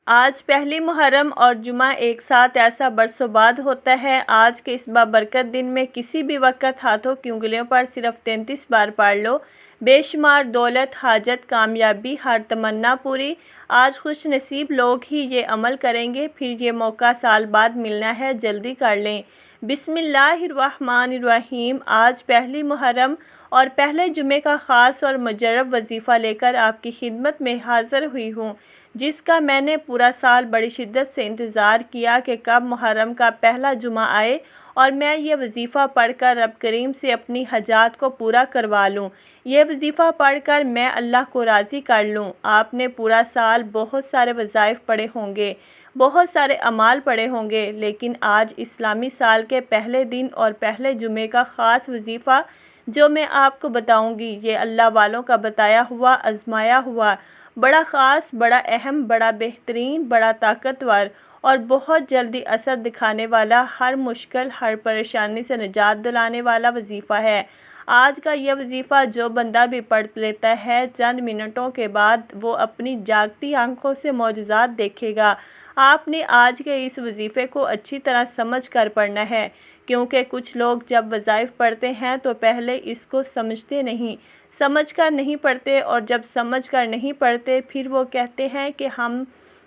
آج پہلی محرم اور جمعہ ایک ساتھ ایسا برسوں بعد ہوتا ہے۔ آج کے اس بابرکت دن میں کسی بھی وقت ہاتھوں کی انگلیوں پر صرف 33 بار پڑھ لو، بے شمار دولت، حاجت، کامیابی، ہر تمنا پوری۔ آج خوش نصیب لوگ ہی یہ عمل کریں گے، پھر یہ موقع سال بعد ملنا ہے، جلدی کر لیں۔ بسم اللہ الرحمن الرحیم۔ آج پہلی محرم اور پہلے جمعے کا خاص اور مجرب وظیفہ لے کر آپ کی خدمت میں حاضر ہوئی ہوں، جس کا میں نے پورا سال بڑی شدت سے انتظار کیا کہ کب محرم کا پہلا جمعہ آئے اور میں یہ وظیفہ پڑھ کر رب کریم سے اپنی حاجات کو پورا کروا لوں، یہ وظیفہ پڑھ کر میں اللہ کو راضی کر لوں۔ آپ نے پورا سال بہت سارے وظائف پڑھے ہوں گے، بہت سارے اعمال پڑھے ہوں گے، لیکن آج اسلامی سال کے پہلے دن اور پہلے جمعے کا خاص وظیفہ جو میں آپ کو بتاؤں گی، یہ اللہ والوں کا بتایا ہوا، آزمایا ہوا، بڑا خاص، بڑا اہم، بڑا بہترین، بڑا طاقتور اور بہت جلدی اثر دکھانے والا، ہر مشکل، ہر پریشانی سے نجات دلانے والا وظیفہ ہے۔ آج کا یہ وظیفہ جو بندہ بھی پڑھ لیتا ہے، چند منٹوں کے بعد وہ اپنی جاگتی آنکھوں سے معجزات دیکھے گا۔ آپ نے آج کے اس وظیفے کو اچھی طرح سمجھ کر پڑھنا ہے، کیونکہ کچھ لوگ جب وظائف پڑھتے ہیں تو پہلے اس کو سمجھتے نہیں، سمجھ کر نہیں پڑھتے، اور جب سمجھ کر نہیں پڑھتے پھر وہ کہتے ہیں کہ ہم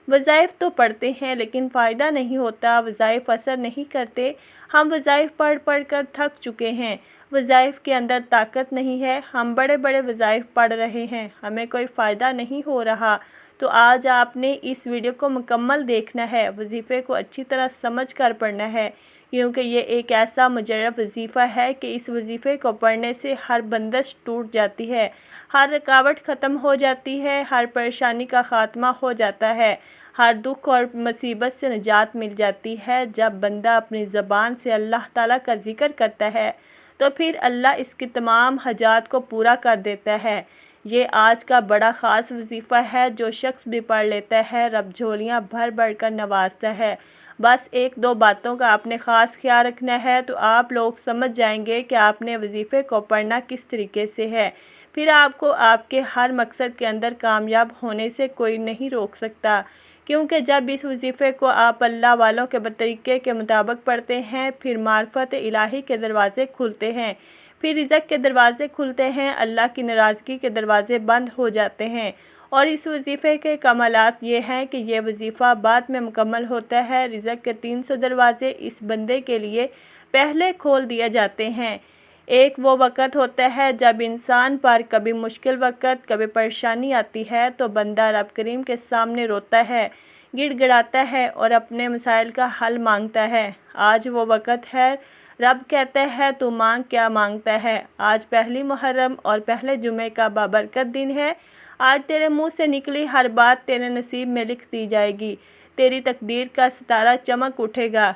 وظائف تو پڑھتے ہیں لیکن فائدہ نہیں ہوتا، وظائف اثر نہیں کرتے، ہم وظائف پڑھ پڑھ کر تھک چکے ہیں، وظائف کے اندر طاقت نہیں ہے، ہم بڑے بڑے وظائف پڑھ رہے ہیں، ہمیں کوئی فائدہ نہیں ہو رہا۔ تو آج آپ نے اس ویڈیو کو مکمل دیکھنا ہے، وظیفے کو اچھی طرح سمجھ کر پڑھنا ہے، کیونکہ یہ ایک ایسا مجرب وظیفہ ہے کہ اس وظیفے کو پڑھنے سے ہر بندش ٹوٹ جاتی ہے، ہر رکاوٹ ختم ہو جاتی ہے، ہر پریشانی کا خاتمہ ہو جاتا ہے، ہر دکھ اور مصیبت سے نجات مل جاتی ہے۔ جب بندہ اپنی زبان سے اللہ تعالیٰ کا ذکر کرتا ہے تو پھر اللہ اس کی تمام حاجات کو پورا کر دیتا ہے۔ یہ آج کا بڑا خاص وظیفہ ہے، جو شخص بھی پڑھ لیتا ہے رب جھولیاں بھر بھر کر نوازتا ہے۔ بس ایک دو باتوں کا آپ نے خاص خیال رکھنا ہے تو آپ لوگ سمجھ جائیں گے کہ آپ نے وظیفے کو پڑھنا کس طریقے سے ہے، پھر آپ کو آپ کے ہر مقصد کے اندر کامیاب ہونے سے کوئی نہیں روک سکتا، کیونکہ جب اس وظیفے کو آپ اللہ والوں کے طریقے کے مطابق پڑھتے ہیں، پھر معرفت الہی کے دروازے کھلتے ہیں، پھر رزق کے دروازے کھلتے ہیں، اللہ کی ناراضگی کے دروازے بند ہو جاتے ہیں۔ اور اس وظیفے کے کمالات یہ ہیں کہ یہ وظیفہ بعد میں مکمل ہوتا ہے، رزق کے 300 دروازے اس بندے کے لیے پہلے کھول دیے جاتے ہیں۔ ایک وہ وقت ہوتا ہے جب انسان پر کبھی مشکل وقت، کبھی پریشانی آتی ہے تو بندہ رب کریم کے سامنے روتا ہے، گڑ گڑاتا ہے اور اپنے مسائل کا حل مانگتا ہے۔ آج وہ وقت ہے، رب کہتا ہے تو مانگ، کیا مانگتا ہے؟ آج پہلی محرم اور پہلے جمعے کا بابرکت دن ہے۔ آج تیرے منہ سے نکلی ہر بات تیرے نصیب میں لکھ دی جائے گی، تیری تقدیر کا ستارہ چمک اٹھے گا۔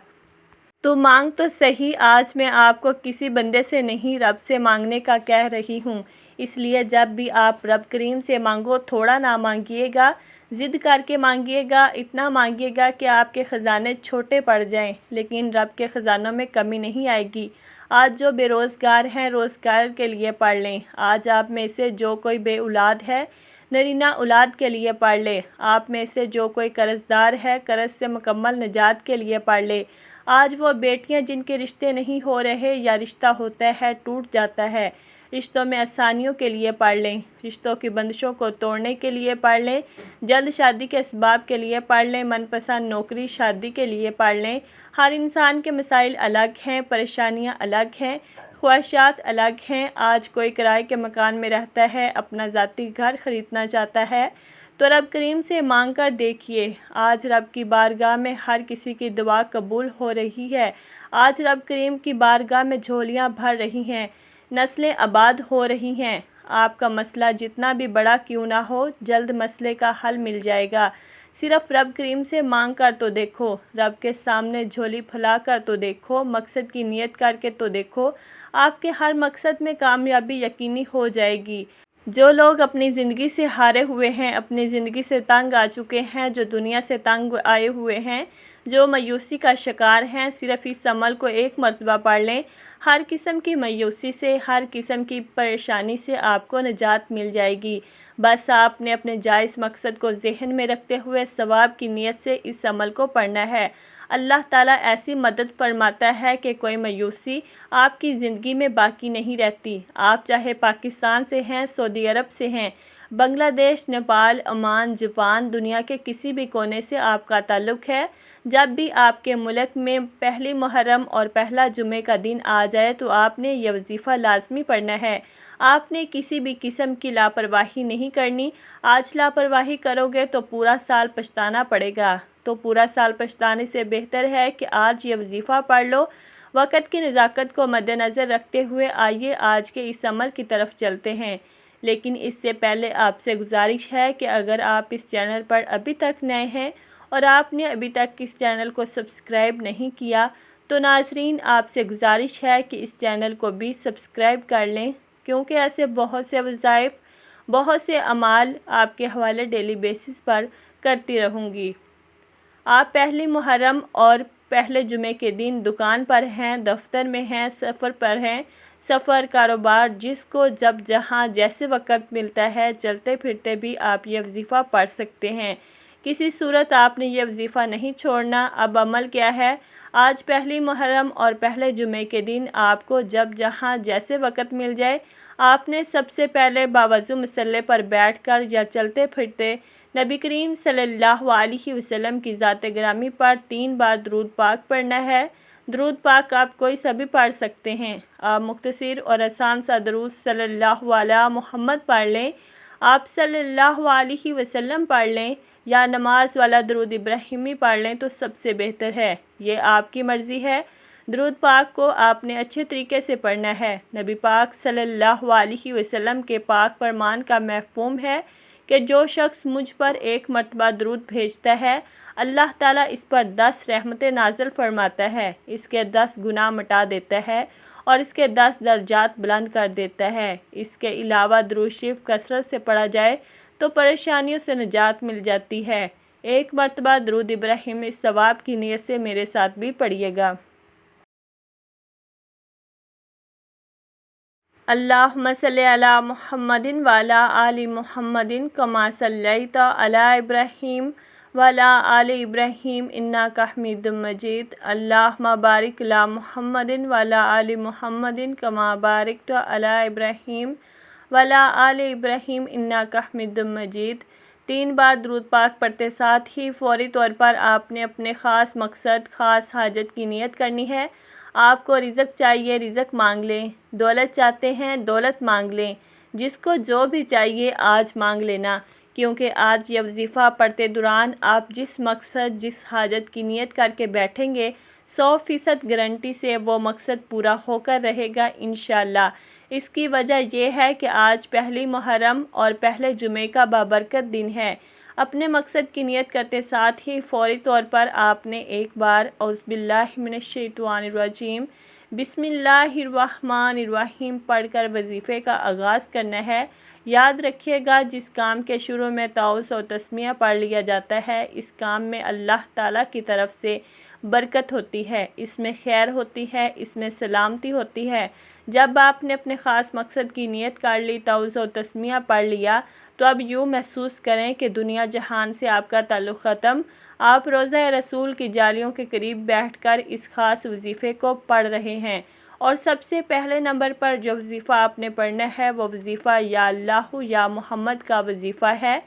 تو مانگ تو صحیح۔ آج میں آپ کو کسی بندے سے نہیں، رب سے مانگنے کا کہہ رہی ہوں، اس لیے جب بھی آپ رب کریم سے مانگو، تھوڑا نہ مانگیے گا، ضد کر کے مانگیے گا، اتنا مانگیے گا کہ آپ کے خزانے چھوٹے پڑ جائیں، لیکن رب کے خزانوں میں کمی نہیں آئے گی۔ آج جو بے روزگار ہیں، روزگار کے لیے پڑھ لیں۔ آج آپ میں سے جو کوئی بے اولاد ہے، نرینہ اولاد کے لیے پڑھ لے۔ آپ میں سے جو کوئی قرض دار ہے، قرض سے مکمل نجات کے لیے پڑھ لے۔ آج وہ بیٹیاں جن کے رشتے نہیں ہو رہے یا رشتہ ہوتا ہے ٹوٹ جاتا ہے، رشتوں میں آسانیوں کے لیے پڑھ لیں، رشتوں کی بندشوں کو توڑنے کے لیے پڑھ لیں، جلد شادی کے اسباب کے لیے پڑھ لیں، من پسند نوکری شادی کے لیے پڑھ لیں۔ ہر انسان کے مسائل الگ ہیں، پریشانیاں الگ ہیں، خواہشات الگ ہیں۔ آج کوئی کرائے کے مکان میں رہتا ہے، اپنا ذاتی گھر خریدنا چاہتا ہے تو رب کریم سے مانگ کر دیکھیے، آج رب کی بارگاہ میں ہر کسی کی دعا قبول ہو رہی ہے۔ آج رب کریم کی بارگاہ میں جھولیاں بھر رہی ہیں، نسلیں آباد ہو رہی ہیں۔ آپ کا مسئلہ جتنا بھی بڑا کیوں نہ ہو، جلد مسئلے کا حل مل جائے گا۔ صرف رب کریم سے مانگ کر تو دیکھو، رب کے سامنے جھولی پھیلا کر تو دیکھو، مقصد کی نیت کر کے تو دیکھو، آپ کے ہر مقصد میں کامیابی یقینی ہو جائے گی۔ جو لوگ اپنی زندگی سے ہارے ہوئے ہیں، اپنی زندگی سے تنگ آ چکے ہیں، جو دنیا سے تنگ آئے ہوئے ہیں، جو مایوسی کا شکار ہیں صرف اس عمل کو ایک مرتبہ پڑھ لیں، ہر قسم کی مایوسی سے، ہر قسم کی پریشانی سے آپ کو نجات مل جائے گی۔ بس آپ نے اپنے جائز مقصد کو ذہن میں رکھتے ہوئے ثواب کی نیت سے اس عمل کو پڑھنا ہے۔ اللہ تعالیٰ ایسی مدد فرماتا ہے کہ کوئی مایوسی آپ کی زندگی میں باقی نہیں رہتی۔ آپ چاہے پاکستان سے ہیں، سعودی عرب سے ہیں، بنگلہ دیش، نیپال، عمان، جاپان، دنیا کے کسی بھی کونے سے آپ کا تعلق ہے، جب بھی آپ کے ملک میں پہلی محرم اور پہلا جمعے کا دن آ جائے تو آپ نے یہ وظیفہ لازمی پڑھنا ہے۔ آپ نے کسی بھی قسم کی لاپرواہی نہیں کرنی۔ آج لاپرواہی کرو گے تو پورا سال پچھتانا پڑے گا۔ تو پورا سال پچھتانے سے بہتر ہے کہ آج یہ وظیفہ پڑھ لو۔ وقت کی نزاکت کو مد نظر رکھتے ہوئے آئیے آج کے اس عمل کی طرف چلتے ہیں، لیکن اس سے پہلے آپ سے گزارش ہے کہ اگر آپ اس چینل پر ابھی تک نئے ہیں اور آپ نے ابھی تک اس چینل کو سبسکرائب نہیں کیا تو ناظرین آپ سے گزارش ہے کہ اس چینل کو بھی سبسکرائب کر لیں، کیونکہ ایسے بہت سے وظائف، بہت سے اعمال آپ کے حوالے ڈیلی بیسس پر کرتی رہوں گی۔ آپ پہلی محرم اور پہلے جمعے کے دن دکان پر ہیں، دفتر میں ہیں، سفر پر ہیں، سفر، کاروبار، جس کو جب جہاں جیسے وقت ملتا ہے چلتے پھرتے بھی آپ یہ وظیفہ پڑھ سکتے ہیں۔ کسی صورت آپ نے یہ وظیفہ نہیں چھوڑنا۔ اب عمل کیا ہے؟ آج پہلی محرم اور پہلے جمعے کے دن آپ کو جب جہاں جیسے وقت مل جائے آپ نے سب سے پہلے باوضو مصلی پر بیٹھ کر یا چلتے پھرتے نبی کریم صلی اللہ علیہ وسلم کی ذات گرامی پر 3 بار درود پاک پڑھنا ہے۔ درود پاک آپ کوئی سا بھی پڑھ سکتے ہیں۔ آپ مختصر اور آسان سا درود صلی اللہ علیہ محمد پڑھ لیں، آپ صلی اللہ علیہ وسلم پڑھ لیں یا نماز والا درود ابراہیمی پڑھ لیں تو سب سے بہتر ہے، یہ آپ کی مرضی ہے۔ درود پاک کو آپ نے اچھے طریقے سے پڑھنا ہے۔ نبی پاک صلی اللہ علیہ وسلم کے پاک فرمان کا مفہوم ہے کہ جو شخص مجھ پر 1 مرتبہ درود بھیجتا ہے اللہ تعالیٰ اس پر 10 رحمتیں نازل فرماتا ہے، اس کے 10 گناہ مٹا دیتا ہے اور اس کے 10 درجات بلند کر دیتا ہے۔ اس کے علاوہ درود شریف کثرت سے پڑھا جائے تو پریشانیوں سے نجات مل جاتی ہے۔ 1 مرتبہ درود ابراہیمی ثواب کی نیت سے میرے ساتھ بھی پڑھیے گا۔ اللہم صلی علی محمد وعلی آل محمد کما صلیت علی ابراہیم وعلی آل ابراہیم انک حمید مجید۔ اللہم بارک علی محمد وعلی آل محمد کما بارکت علی ابراہیم وعلی آل ابراہیم انک حمید مجید۔ 3 بار درود پاک پڑھتے ساتھ ہی فوری طور پر آپ نے اپنے خاص مقصد، خاص حاجت کی نیت کرنی ہے۔ آپ کو رزق چاہیے، رزق مانگ لیں۔ دولت چاہتے ہیں، دولت مانگ لیں۔ جس کو جو بھی چاہیے آج مانگ لینا، کیونکہ آج یہ وظیفہ پڑھتے دوران آپ جس مقصد، جس حاجت کی نیت کر کے بیٹھیں گے 100% گارنٹی سے وہ مقصد پورا ہو کر رہے گا انشاءاللہ۔ اس کی وجہ یہ ہے کہ آج پہلی محرم اور پہلے جمعے کا بابرکت دن ہے۔ اپنے مقصد کی نیت کرتے ساتھ ہی فوری طور پر آپ نے 1 بار اعوذ باللہ من الشیطان الرجیم بسم اللہ الرحمن الرحیم پڑھ کر وظیفے کا آغاز کرنا ہے۔ یاد رکھیے گا جس کام کے شروع میں تعوذ و تسمیہ پڑھ لیا جاتا ہے اس کام میں اللہ تعالیٰ کی طرف سے برکت ہوتی ہے، اس میں خیر ہوتی ہے، اس میں سلامتی ہوتی ہے۔ جب آپ نے اپنے خاص مقصد کی نیت کر لی، تعوذ و تسمیہ پڑھ لیا تو اب یوں محسوس کریں کہ دنیا جہان سے آپ کا تعلق ختم۔ آپ روضہ رسول کی جالیوں کے قریب بیٹھ کر اس خاص وظیفے کو پڑھ رہے ہیں، اور سب سے پہلے نمبر پر جو وظیفہ آپ نے پڑھنا ہے وہ وظیفہ یا اللہ یا محمد کا وظیفہ ہے۔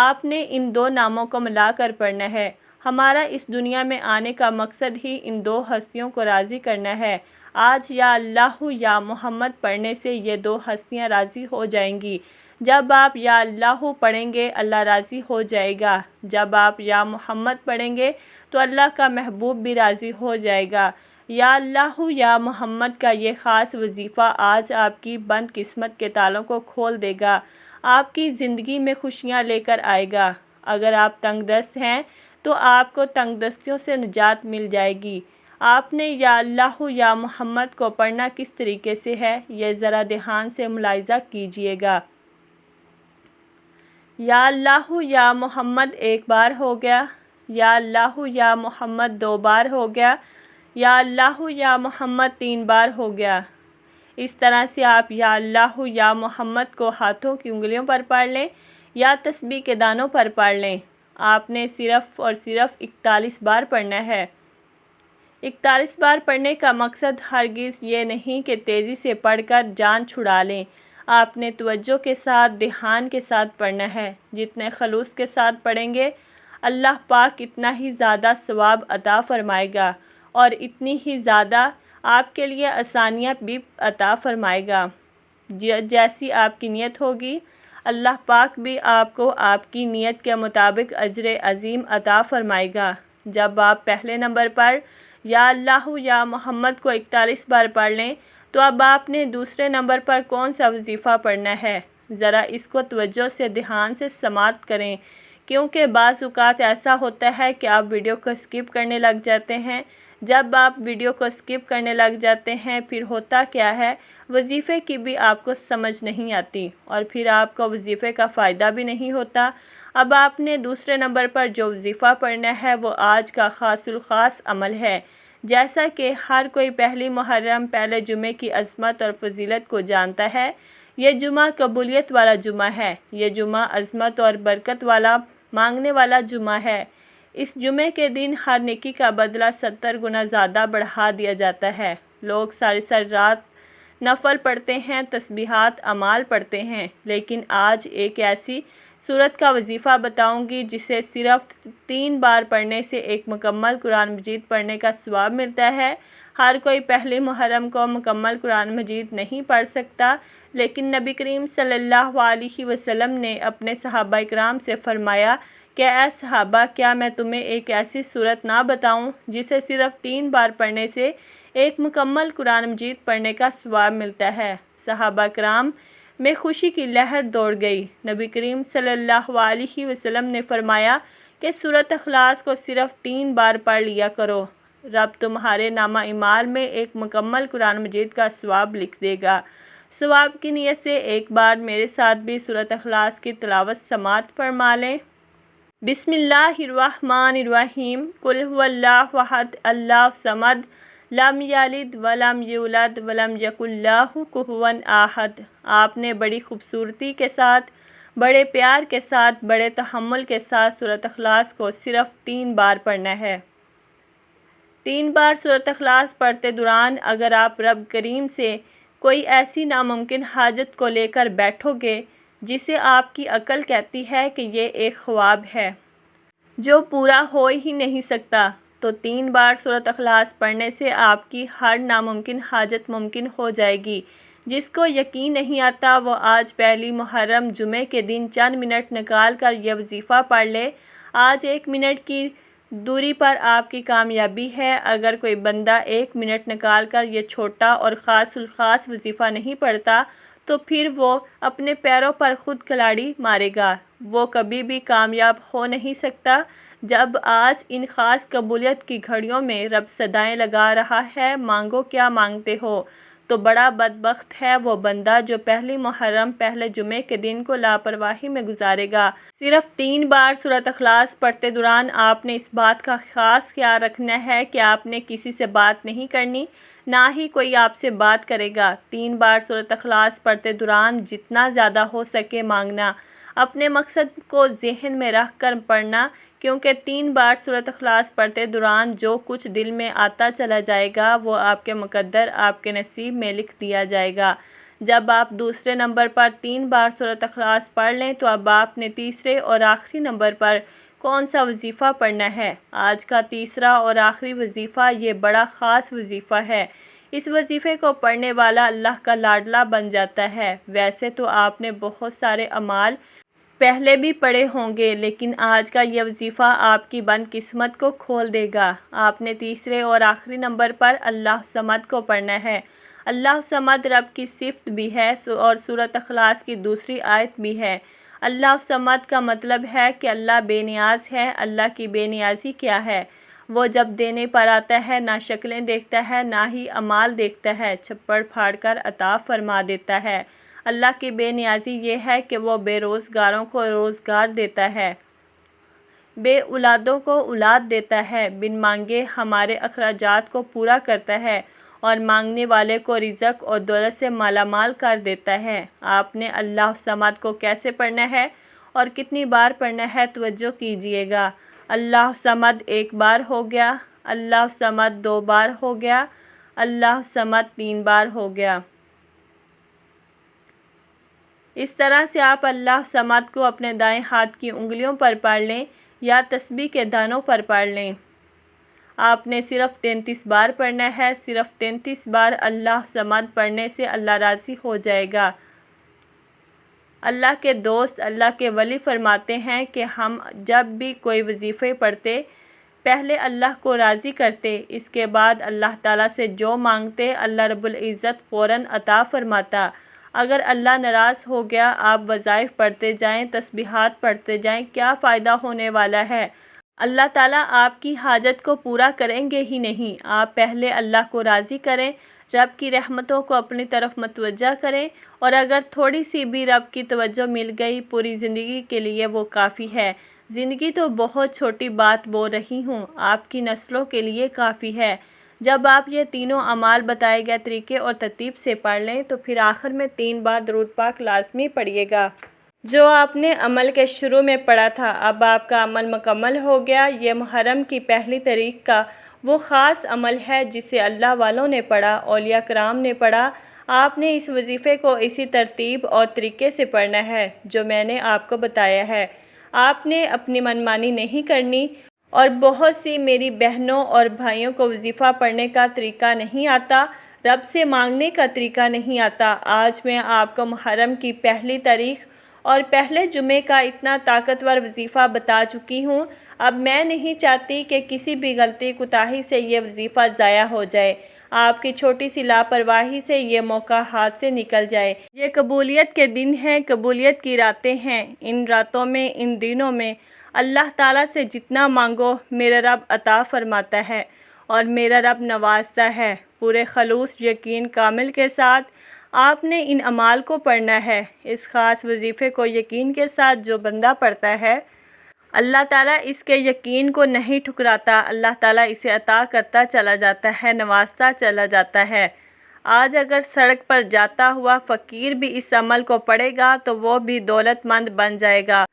آپ نے ان 2 ناموں کو ملا کر پڑھنا ہے۔ ہمارا اس دنیا میں آنے کا مقصد ہی ان 2 ہستیوں کو راضی کرنا ہے۔ آج یا اللہ یا محمد پڑھنے سے یہ 2 ہستیاں راضی ہو جائیں گی۔ جب آپ یا اللہ پڑھیں گے اللہ راضی ہو جائے گا، جب آپ یا محمد پڑھیں گے تو اللہ کا محبوب بھی راضی ہو جائے گا۔ یا اللہ یا محمد کا یہ خاص وظیفہ آج آپ کی بند قسمت کے تالوں کو کھول دے گا، آپ کی زندگی میں خوشیاں لے کر آئے گا۔ اگر آپ تنگ دست ہیں تو آپ کو تنگ دستیوں سے نجات مل جائے گی۔ آپ نے یا اللہ یا محمد کو پڑھنا کس طریقے سے ہے یہ ذرا دھیان سے ملاحظہ کیجیے گا۔ یا اللہ یا محمد 1 بار ہو گیا، یا اللہ یا محمد 2 بار ہو گیا، یا اللہ یا محمد 3 بار ہو گیا۔ اس طرح سے آپ یا اللہ یا محمد کو ہاتھوں کی انگلیوں پر پڑھ لیں یا تسبیح کے دانوں پر پڑھ لیں۔ آپ نے صرف اور صرف 41 بار پڑھنا ہے۔ 41 بار پڑھنے کا مقصد ہرگز یہ نہیں کہ تیزی سے پڑھ کر جان چھڑا لیں۔ آپ نے توجہ کے ساتھ، دھیان کے ساتھ پڑھنا ہے۔ جتنے خلوص کے ساتھ پڑھیں گے اللہ پاک اتنا ہی زیادہ ثواب عطا فرمائے گا اور اتنی ہی زیادہ آپ کے لیے آسانیاں بھی عطا فرمائے گا۔ جیسی آپ کی نیت ہوگی اللہ پاک بھی آپ کو آپ کی نیت کے مطابق اجر عظیم عطا فرمائے گا۔ جب آپ پہلے نمبر پر یا اللہ یا محمد کو 41 بار پڑھ لیں تو اب آپ نے دوسرے نمبر پر کون سا وظیفہ پڑھنا ہے، ذرا اس کو توجہ سے، دھیان سے سماعت کریں، کیونکہ بعض اوقات ایسا ہوتا ہے کہ آپ ویڈیو کو اسکپ کرنے لگ جاتے ہیں۔ جب آپ ویڈیو کو اسکپ کرنے لگ جاتے ہیں پھر ہوتا کیا ہے، وظیفے کی بھی آپ کو سمجھ نہیں آتی اور پھر آپ کو وظیفے کا فائدہ بھی نہیں ہوتا۔ اب آپ نے دوسرے نمبر پر جو وظیفہ پڑھنا ہے وہ آج کا خاص الخاص عمل ہے۔ جیسا کہ ہر کوئی پہلی محرم پہلے جمعے کی عظمت اور فضیلت کو جانتا ہے، یہ جمعہ قبولیت والا جمعہ ہے۔ یہ جمعہ عظمت اور برکت والا، مانگنے والا جمعہ ہے۔ اس جمعے کے دن ہر نیکی کا بدلہ 70 گنا زیادہ بڑھا دیا جاتا ہے۔ لوگ ساری رات نفل پڑھتے ہیں، تسبیحات، اعمال پڑھتے ہیں، لیکن آج ایک ایسی سورت کا وظیفہ بتاؤں گی جسے صرف 3 بار پڑھنے سے ایک مکمل قرآن مجید پڑھنے کا ثواب ملتا ہے۔ ہر کوئی پہلی محرم کو مکمل قرآن مجید نہیں پڑھ سکتا، لیکن نبی کریم صلی اللہ علیہ وسلم نے اپنے صحابہ کرام سے فرمایا کہ اے صحابہ، کیا میں تمہیں ایک ایسی سورت نہ بتاؤں جسے صرف 3 بار پڑھنے سے ایک مکمل قرآن مجید پڑھنے کا ثواب ملتا ہے۔ صحابہ کرام میں خوشی کی لہر دوڑ گئی۔ نبی کریم صلی اللہ علیہ وسلم نے فرمایا کہ سورۃ اخلاص کو صرف 3 بار پڑھ لیا کرو، رب تمہارے نامہ اعمال میں ایک مکمل قرآن مجید کا ثواب لکھ دے گا۔ ثواب کی نیت سے ایک بار میرے ساتھ بھی سورۃ اخلاص کی تلاوت سماعت فرما لیں۔ بسم اللہ الرحمن الرحیم۔ قل هو اللہ احد اللہ الصمد لم یلد ولم یولد ولم یکن لہ کفوا احد۔ آپ نے بڑی خوبصورتی کے ساتھ، بڑے پیار کے ساتھ، بڑے تحمل کے ساتھ سورۃ اخلاص کو صرف 3 بار پڑھنا ہے۔ 3 بار سورۃ اخلاص پڑھتے دوران اگر آپ رب کریم سے کوئی ایسی ناممکن حاجت کو لے کر بیٹھو گے جسے آپ کی عقل کہتی ہے کہ یہ ایک خواب ہے جو پورا ہو ہی نہیں سکتا، تو 3 بار سورۃ اخلاص پڑھنے سے آپ کی ہر ناممکن حاجت ممکن ہو جائے گی۔ جس کو یقین نہیں آتا وہ آج پہلی محرم جمعے کے دن چند منٹ نکال کر یہ وظیفہ پڑھ لے۔ آج 1 منٹ کی دوری پر آپ کی کامیابی ہے۔ اگر کوئی بندہ 1 منٹ نکال کر یہ چھوٹا اور خاص الخاص وظیفہ نہیں پڑھتا تو پھر وہ اپنے پیروں پر خود کلاڑی مارے گا، وہ کبھی بھی کامیاب ہو نہیں سکتا۔ جب آج ان خاص قبولیت کی گھڑیوں میں رب صدائیں لگا رہا ہے، مانگو کیا مانگتے ہو، تو بڑا بدبخت ہے وہ بندہ جو پہلی محرم پہلے جمعے کے دن کو لاپرواہی میں گزارے گا۔ صرف 3 بار سورۃ اخلاص پڑھتے دوران آپ نے اس بات کا خاص خیال رکھنا ہے کہ آپ نے کسی سے بات نہیں کرنی، نہ ہی کوئی آپ سے بات کرے گا۔ 3 بار سورۃ اخلاص پڑھتے دوران جتنا زیادہ ہو سکے مانگنا، اپنے مقصد کو ذہن میں رکھ کر پڑھنا، کیونکہ 3 بار سورۃ اخلاص پڑھتے دوران جو کچھ دل میں آتا چلا جائے گا وہ آپ کے مقدر، آپ کے نصیب میں لکھ دیا جائے گا۔ جب آپ دوسرے نمبر پر 3 بار سورۃ اخلاص پڑھ لیں تو اب آپ نے تیسرے اور آخری نمبر پر کون سا وظیفہ پڑھنا ہے۔ آج کا تیسرا اور آخری وظیفہ یہ بڑا خاص وظیفہ ہے۔ اس وظیفے کو پڑھنے والا اللہ کا لاڈلا بن جاتا ہے۔ ویسے تو آپ نے بہت سارے اعمال پہلے بھی پڑھے ہوں گے، لیکن آج کا یہ وظیفہ آپ کی بد قسمت کو کھول دے گا۔ آپ نے تیسرے اور آخری نمبر پر اللہ صمد کو پڑھنا ہے۔ اللہ صمد رب کی صفت بھی ہے اور سورۃ اخلاص کی دوسری آیت بھی ہے۔ اللہ صمد کا مطلب ہے کہ اللہ بے نیاز ہے۔ اللہ کی بے نیازی کیا ہے؟ وہ جب دینے پر آتا ہے نہ شکلیں دیکھتا ہے نہ ہی اعمال دیکھتا ہے، چھپڑ پھاڑ کر عطا فرما دیتا ہے۔ اللہ کی بے نیازی یہ ہے کہ وہ بے روزگاروں کو روزگار دیتا ہے۔ بے اولادوں کو اولاد دیتا ہے، بن مانگے ہمارے اخراجات کو پورا کرتا ہے اور مانگنے والے کو رزق اور دولت سے مالا مال کر دیتا ہے۔ آپ نے اللہ الصمد کو کیسے پڑھنا ہے اور کتنی بار پڑھنا ہے توجہ کیجیے گا۔ اللہ الصمد ایک بار ہو گیا، اللہ الصمد 2 بار ہو گیا، اللہ الصمد 3 بار ہو گیا۔ اس طرح سے آپ اللہ الصمد کو اپنے دائیں ہاتھ کی انگلیوں پر پڑھ لیں یا تسبیح کے دانوں پر پڑھ لیں۔ آپ نے صرف 33 بار پڑھنا ہے۔ صرف 33 بار اللہ الصمد پڑھنے سے اللہ راضی ہو جائے گا۔ اللہ کے دوست، اللہ کے ولی فرماتے ہیں کہ ہم جب بھی کوئی وظیفے پڑھتے پہلے اللہ کو راضی کرتے، اس کے بعد اللہ تعالیٰ سے جو مانگتے اللہ رب العزت فوراً عطا فرماتا۔ اگر اللہ ناراض ہو گیا، آپ وظائف پڑھتے جائیں، تسبیحات پڑھتے جائیں، کیا فائدہ ہونے والا ہے؟ اللہ تعالیٰ آپ کی حاجت کو پورا کریں گے ہی نہیں۔ آپ پہلے اللہ کو راضی کریں، رب کی رحمتوں کو اپنی طرف متوجہ کریں، اور اگر تھوڑی سی بھی رب کی توجہ مل گئی پوری زندگی کے لیے وہ کافی ہے۔ زندگی تو بہت چھوٹی بات بول رہی ہوں، آپ کی نسلوں کے لیے کافی ہے۔ جب آپ یہ تینوں اعمال بتائے گئے طریقے اور ترتیب سے پڑھ لیں تو پھر آخر میں 3 بار درود پاک لازمی پڑھیے گا۔ جو آپ نے عمل کے شروع میں پڑھا تھا، اب آپ کا عمل مکمل ہو گیا۔ یہ محرم کی پہلی تاریخ کا وہ خاص عمل ہے جسے اللہ والوں نے پڑھا، اولیاء کرام نے پڑھا۔ آپ نے اس وظیفے کو اسی ترتیب اور طریقے سے پڑھنا ہے جو میں نے آپ کو بتایا ہے۔ آپ نے اپنی منمانی نہیں کرنی۔ اور بہت سی میری بہنوں اور بھائیوں کو وظیفہ پڑھنے کا طریقہ نہیں آتا، رب سے مانگنے کا طریقہ نہیں آتا۔ آج میں آپ کو محرم کی پہلی تاریخ اور پہلے جمعے کا اتنا طاقتور وظیفہ بتا چکی ہوں۔ اب میں نہیں چاہتی کہ کسی بھی غلطی کوتاہی سے یہ وظیفہ ضائع ہو جائے، آپ کی چھوٹی سی لاپرواہی سے یہ موقع ہاتھ سے نکل جائے۔ یہ قبولیت کے دن ہیں، قبولیت کی راتیں ہیں۔ ان راتوں میں، ان دنوں میں اللہ تعالیٰ سے جتنا مانگو میرا رب عطا فرماتا ہے اور میرا رب نوازتا ہے۔ پورے خلوص، یقین کامل کے ساتھ آپ نے ان اعمال کو پڑھنا ہے۔ اس خاص وظیفے کو یقین کے ساتھ جو بندہ پڑھتا ہے، اللہ تعالیٰ اس کے یقین کو نہیں ٹھکراتا، اللہ تعالیٰ اسے عطا کرتا چلا جاتا ہے، نوازتا چلا جاتا ہے۔ آج اگر سڑک پر جاتا ہوا فقیر بھی اس عمل کو پڑھے گا تو وہ بھی دولت مند بن جائے گا،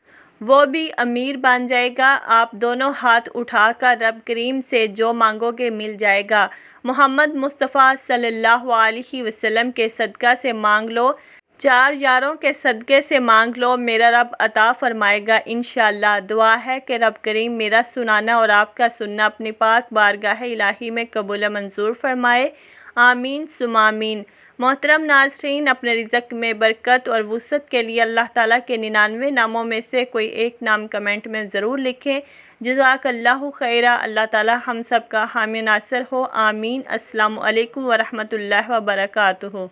وہ بھی امیر بن جائے گا۔ آپ دونوں ہاتھ اٹھا کر رب کریم سے جو مانگو گے مل جائے گا۔ محمد مصطفیٰ صلی اللہ علیہ وسلم کے صدقہ سے مانگ لو، 4 یاروں کے صدقے سے مانگ لو، میرا رب عطا فرمائے گا انشاءاللہ۔ دعا ہے کہ رب کریم میرا سنانا اور آپ کا سننا اپنی پاک بارگاہ الہی میں قبول منظور فرمائے، آمین ثم آمین۔ محترم ناظرین، اپنے رزق میں برکت اور وسعت کے لیے اللہ تعالیٰ کے 99 ناموں میں سے کوئی ایک نام کمنٹ میں ضرور لکھیں۔ جزاک اللہ خیرہ۔ اللہ تعالیٰ ہم سب کا حامی ناصر ہو، آمین۔ السلام علیکم ورحمۃ اللہ وبرکاتہ۔